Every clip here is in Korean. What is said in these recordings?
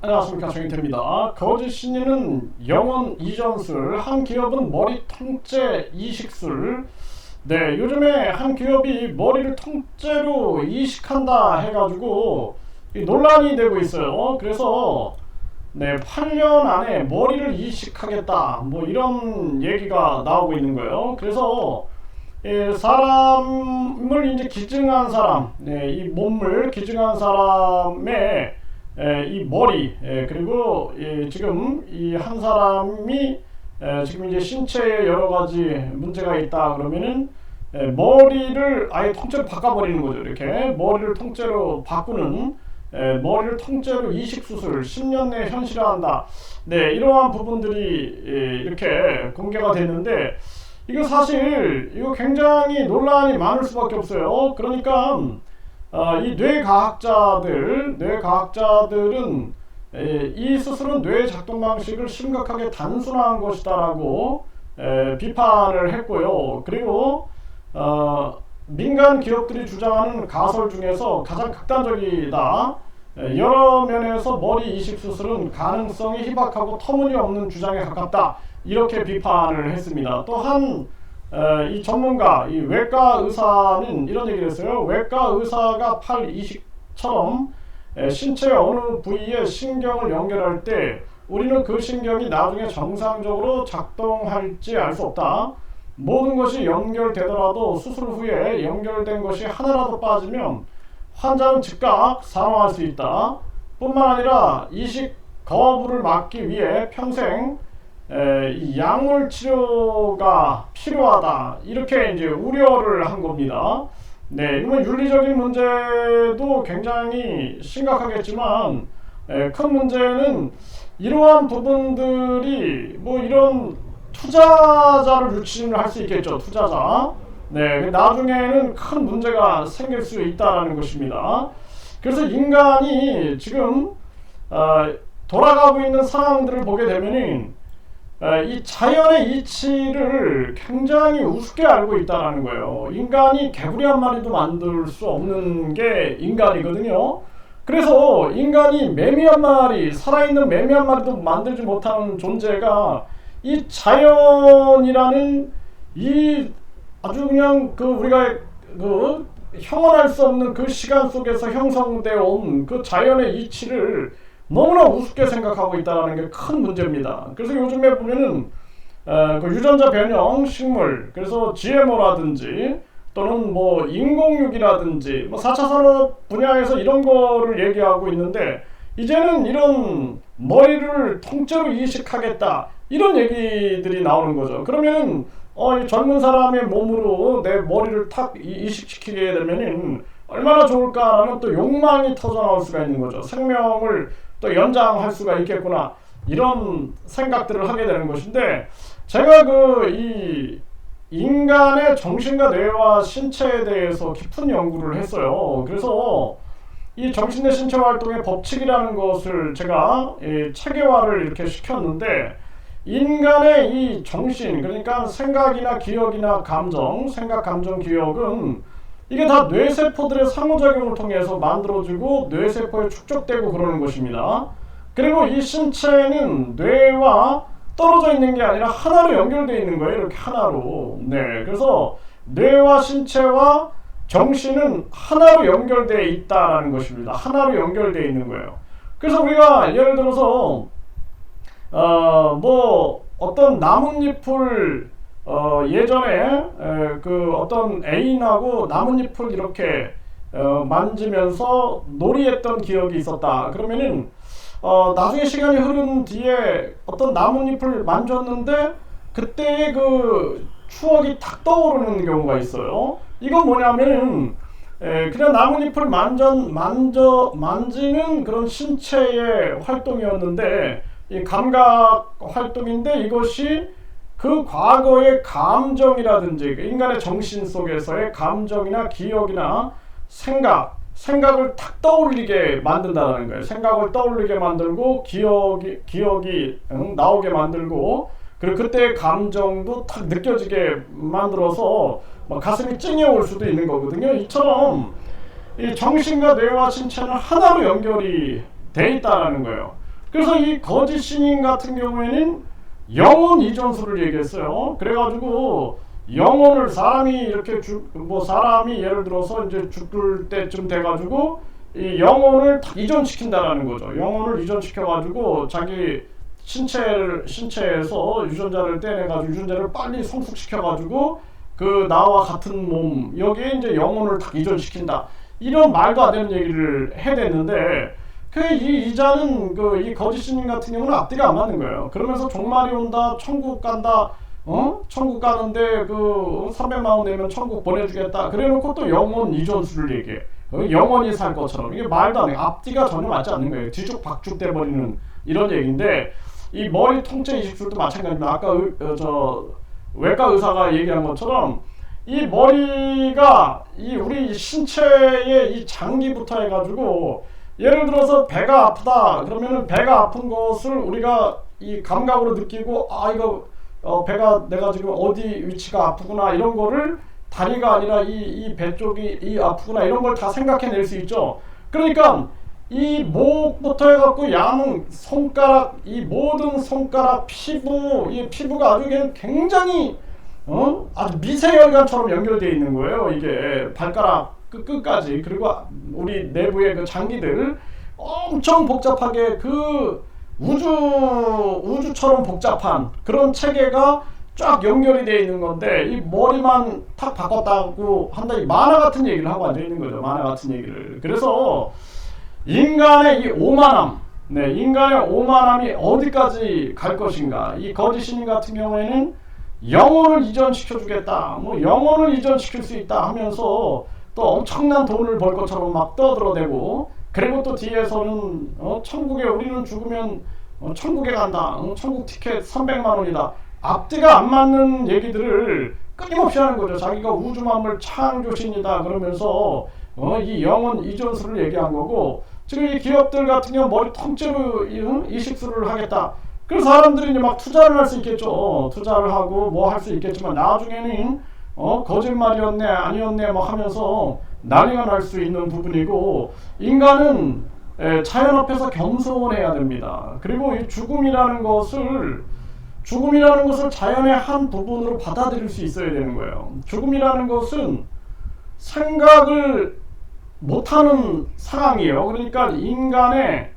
안녕하십니까, 정인태입니다. 거짓 신인은 영원 이전술, 한 기업은 머리 통째 이식술. 네, 요즘에 한 기업이 머리를 통째로 이식한다 해가지고 논란이 되고 있어요. 그래서 8년 안에 머리를 이식하겠다, 뭐 이런 얘기가 나오고 있는 거예요. 그래서 사람을 이제 기증한 사람, 이 몸을 기증한 사람의 이 머리, 그리고 지금 이 한 사람이 지금 이제 신체에 여러 가지 문제가 있다 그러면은 머리를 아예 통째로 바꿔버리는 거죠. 이렇게 머리를 통째로 바꾸는, 머리를 통째로 이식 수술 10년 내에 현실화한다. 이러한 부분들이 이렇게 공개가 됐는데, 이거 사실 이거 굉장히 논란이 많을 수밖에 없어요. 그러니까 이 뇌과학자들은 이 수술은 뇌 작동 방식을 심각하게 단순화한 것이다라고 비판을 했고요. 그리고 민간 기업들이 주장하는 가설 중에서 가장 극단적이다, 여러 면에서 머리 이식 수술은 가능성이 희박하고 터무니없는 주장에 가깝다, 이렇게 비판을 했습니다. 또한 이 전문가, 이 외과 의사는 이런 얘기를 했어요. 외과 의사가 팔 이식처럼 신체의 어느 부위에 신경을 연결할 때 우리는 그 신경이 나중에 정상적으로 작동할지 알 수 없다. 모든 것이 연결되더라도 수술 후에 연결된 것이 하나라도 빠지면 환자는 즉각 사망할 수 있다. 뿐만 아니라 이식 거부를 막기 위해 평생 이 약물 치료가 필요하다, 이렇게 이제 우려를 한 겁니다. 이건 윤리적인 문제도 굉장히 심각하겠지만, 큰 문제는 이러한 부분들이 뭐 이런 투자자를 유치를 할 수 있겠죠. 투자자. 나중에는 큰 문제가 생길 수 있다는 것입니다. 그래서 인간이 지금 돌아가고 있는 상황들을 보게 되면은 이 자연의 이치를 굉장히 우습게 알고 있다는 거예요. 인간이 개구리 한 마리도 만들 수 없는 게 인간이거든요. 그래서 인간이 매미 한 마리, 살아있는 매미 한 마리도 만들지 못하는 존재가 이 자연이라는 이 아주 그냥 우리가 형언할 수 없는 그 시간 속에서 형성되어 온 그 자연의 이치를 너무나 우습게 생각하고 있다는 게 큰 문제입니다. 그래서 요즘에 보면은 그 유전자 변형 식물, 그래서 GMO라든지 또는 뭐 인공육이라든지 뭐 4차 산업 분야에서 이런 거를 얘기하고 있는데, 이제는 이런 머리를 통째로 이식하겠다, 이런 얘기들이 나오는 거죠. 그러면 이 젊은 사람의 몸으로 내 머리를 탁 이식시키게 되면은 얼마나 좋을까라는 또 욕망이 터져나올 수가 있는 거죠. 생명을 또 연장할 수가 있겠구나, 이런 생각들을 하게 되는 것인데, 제가 이 인간의 정신과 뇌와 신체에 대해서 깊은 연구를 했어요. 그래서 이 정신내 신체 활동의 법칙이라는 것을 제가 체계화를 이렇게 시켰는데, 인간의 이 정신, 그러니까 생각이나 기억이나 감정, 생각, 감정, 기억은 이게 다 뇌세포들의 상호작용을 통해서 만들어지고 뇌세포에 축적되고 그러는 것입니다. 그리고 이 신체는 뇌와 떨어져 있는 게 아니라 하나로 연결되어 있는 거예요. 이렇게 하나로. 그래서 뇌와 신체와 정신은 하나로 연결되어 있다는 것입니다. 하나로 연결되어 있는 거예요. 그래서 우리가 예를 들어서 뭐 어떤 나뭇잎을 예전에 어떤 애인하고 나뭇잎을 이렇게 만지면서 놀이했던 기억이 있었다. 그러면은 나중에 시간이 흐른 뒤에 어떤 나뭇잎을 만졌는데 그때의 그 추억이 탁 떠오르는 경우가 있어요. 이건 뭐냐면은 그냥 나뭇잎을 만지는 그런 신체의 활동이었는데, 이 감각 활동인데, 이것이 그 과거의 감정이라든지 인간의 정신 속에서의 감정이나 기억이나 생각을 탁 떠올리게 만든다는 거예요. 생각을 떠올리게 만들고 기억이 나오게 만들고, 그리고 그때의 감정도 탁 느껴지게 만들어서 막 가슴이 찡해올 수도 있는 거거든요. 이처럼 이 정신과 뇌와 신체는 하나로 연결이 돼 있다는 거예요. 그래서 이 거짓 신인 같은 경우에는 영혼 이전술을 얘기했어요. 그래가지고 영혼을 사람이 이렇게 사람이 예를 들어서 이제 죽을 때쯤 돼가지고 이 영혼을 딱 이전시킨다라는 거죠. 영혼을 이전시켜가지고 자기 신체에서 유전자를 떼내가지고 유전자를 빨리 성숙시켜가지고 그 나와 같은 몸 여기에 이제 영혼을 딱 이전시킨다. 이런 말도 안 되는 얘기를 해댔는데 이 이자는 이 거짓 신인 같은 경우는 앞뒤가 안 맞는 거예요. 그러면서 종말이 온다, 천국 간다, 천국 가는데 300만 원 내면 천국 보내주겠다. 그래놓고 또 영혼 이전술을 얘기해. 영원히 살 것처럼. 이게 말도 안 해. 앞뒤가 전혀 맞지 않는 거예요. 뒤죽박죽 돼버리는 이런 얘기인데, 이 머리 통째 이식술도 마찬가지입니다. 아까 외과 의사가 얘기한 것처럼 이 머리가 우리 신체의 이 장기부터 해가지고 예를 들어서 배가 아프다 그러면은 배가 아픈 것을 우리가 이 감각으로 느끼고 이거 배가 내가 지금 어디 위치가 아프구나 이런 거를 다리가 아니라 이 배 쪽이 아프구나 이런 걸 다 생각해낼 수 있죠. 그러니까 이 목부터 해갖고 양 손가락 이 모든 손가락 피부 이 피부가 아주 굉장히 아주 미세혈관처럼 연결되어 있는 거예요. 이게 발가락 끝까지. 그리고 우리 내부의 그 장기들 엄청 복잡하게 우주처럼 복잡한 그런 체계가 쫙 연결이 되어 있는 건데 이 머리만 탁 바꿨다고 한다. 이 만화 같은 얘기를 하고 앉아 있는 거죠. 만화 같은 얘기를. 그래서 인간의 이 오만함, 인간의 오만함이 어디까지 갈 것인가. 이 거짓 신인 같은 경우에는 영혼을 이전시켜 주겠다, 영혼을 이전시킬 수 있다 하면서 또 엄청난 돈을 벌 것처럼 막 떠들어대고, 그리고 또 뒤에서는 천국에 우리는 죽으면 천국에 간다, 천국 티켓 300만 원이다. 앞뒤가 안 맞는 얘기들을 끊임없이 하는 거죠. 자기가 우주만물 창조신이다 그러면서 이 영혼 이전술을 얘기한 거고, 지금 이 기업들 같은 경우 머리 통째로 이식술을 하겠다. 그래서 사람들이 이제 막 투자를 할 수 있겠죠. 투자를 하고 뭐 할 수 있겠지만 나중에는 거짓말이었네 아니었네 막 하면서 난리가 날 수 있는 부분이고, 인간은 자연 앞에서 겸손해야 됩니다. 그리고 이 죽음이라는 것을 자연의 한 부분으로 받아들일 수 있어야 되는 거예요. 죽음이라는 것은 생각을 못하는 상황이에요. 그러니까 인간의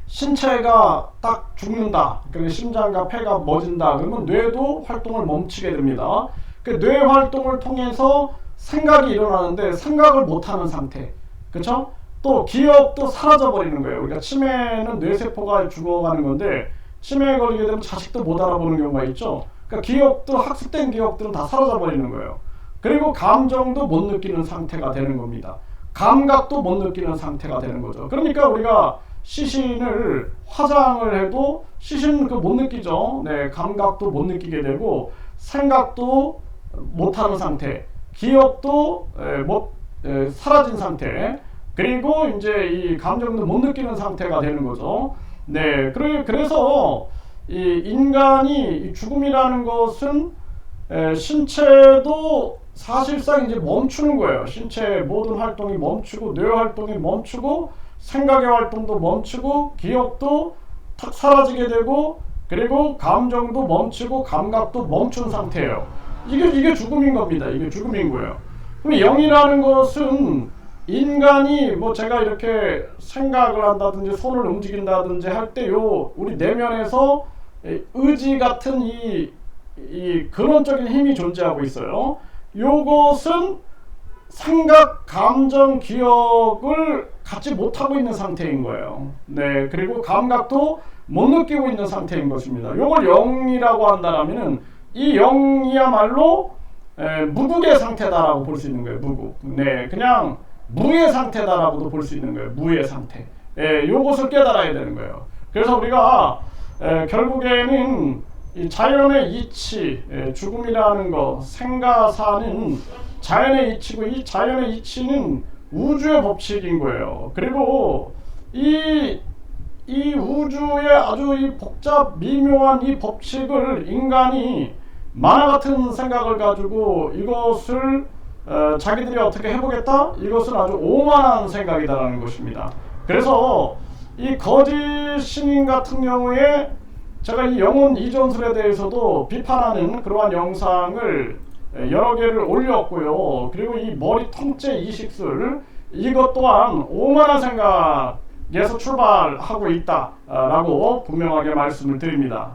신체가 딱 죽는다, 그러니까 심장과 폐가 멎은다 그러면 뇌도 활동을 멈추게 됩니다. 그 뇌 활동을 통해서 생각이 일어나는데 생각을 못하는 상태, 그렇죠? 또 기억도 사라져 버리는 거예요. 우리가 치매는 뇌세포가 죽어가는 건데 치매에 걸리게 되면 자식도 못 알아보는 경우가 있죠. 그러니까 기억도, 학습된 기억들은 다 사라져 버리는 거예요. 그리고 감정도 못 느끼는 상태가 되는 겁니다. 감각도 못 느끼는 상태가 되는 거죠. 그러니까 우리가 시신을 화장을 해도 시신은 못 느끼죠. 감각도 못 느끼게 되고 생각도 못하는 상태, 기억도 사라진 상태, 그리고 이제 이 감정도 못 느끼는 상태가 되는 거죠. 그래서 이 인간이 죽음이라는 것은 신체도 사실상 이제 멈추는 거예요. 신체의 모든 활동이 멈추고, 뇌 활동이 멈추고, 생각의 활동도 멈추고, 기억도 탁 사라지게 되고, 그리고 감정도 멈추고, 감각도 멈춘 상태예요. 이게 죽음인 겁니다. 이게 죽음인 거예요. 그럼 영이라는 것은 인간이 제가 이렇게 생각을 한다든지 손을 움직인다든지 할 때 우리 내면에서 의지 같은 이 근원적인 힘이 존재하고 있어요. 요것은 생각, 감정, 기억을 갖지 못하고 있는 상태인 거예요. 그리고 감각도 못 느끼고 있는 상태인 것입니다. 요걸 영이라고 한다면은 이 영이야말로 무국의 상태다라고 볼 수 있는 거예요. 무국. 그냥 무의 상태다라고도 볼 수 있는 거예요. 무의 상태. 요것을 깨달아야 되는 거예요. 그래서 우리가 결국에는 이 자연의 이치, 죽음이라는 거, 생가사는 자연의 이치고, 이 자연의 이치는 우주의 법칙인 거예요. 그리고 이 우주의 아주 이 복잡 미묘한 이 법칙을 인간이 만화 같은 생각을 가지고 이것을 자기들이 어떻게 해보겠다? 이것은 아주 오만한 생각이다라는 것입니다. 그래서 이 거짓 신인 같은 경우에 제가 이 영혼 이전술에 대해서도 비판하는 그러한 영상을 여러 개를 올렸고요. 그리고 이 머리 통째 이식술, 이것 또한 오만한 생각에서 출발하고 있다라고 분명하게 말씀을 드립니다.